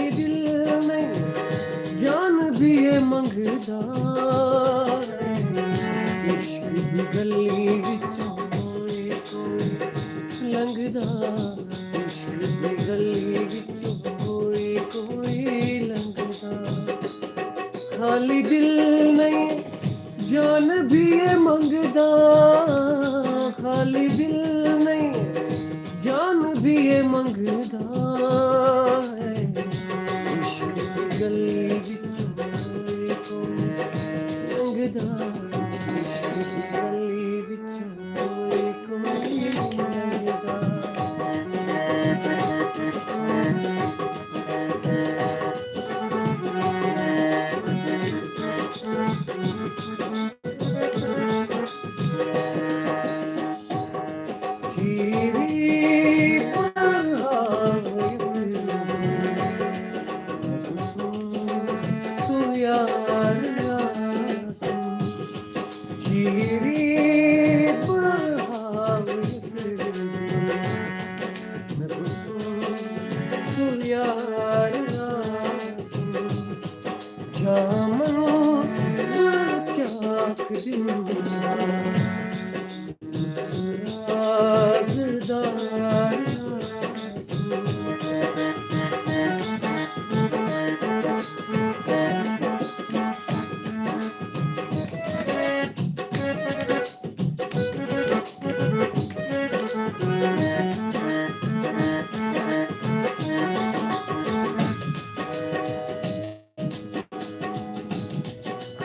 ਖਾਲੀ ਦਿਲ ਨਹੀਂ ਜਾਨ ਵੀ ਇਹ ਮੰਗਦਾ, ਇਸ਼ਕ ਦੀ ਗਲੀ ਵਿੱਚੋਂ ਕੋਈ ਲੰਘਦਾ, ਇਸ਼ਕ ਦੀ ਗਲੀ ਵਿੱਚੋਂ ਕੋਈ ਲੰਘਦਾ। ਖਾਲੀ ਦਿਲ ਨਹੀਂ ਜਾਨ ਵੀ ਇਹ ਮੰਗਦਾ, ਖਾਲੀ ਦਿਲ ਨਹੀਂ ਜਾਨ ਵੀ ਇਹ ਮੰਗਦਾ ਹੈ, ਇਸ਼ਕ ਦੀ ਗਲੀ ਵਿੱਚੋਂ ਕੋਈ ਲੰਘਦਾ, ਇਸ਼ਕ ਦੀ ਗਲੀ ਵਿੱਚੋਂ ਕੋਈ ਲੰਘਦਾ।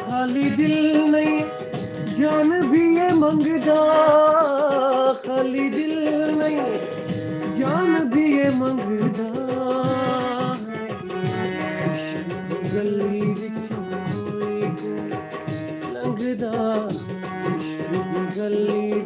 ਖਾਲੀ ਦਿਲ ਨਹੀਂ ਜਾਨ ਵੀ ਇਹ ਮੰਗਦਾ, ਖਾਲੀ ਦਿਲ ਨਹੀਂ ਜਾਨ ਵੀ ਇਹ ਮੰਗਦਾ, ਇਸ਼ਕ ਦੀ ਗਲੀ ਵਿੱਚੋਂ ਕੋਈ ਲੰਘਦਾ, ਇਸ਼ਕ ਦੀ ਗਲੀ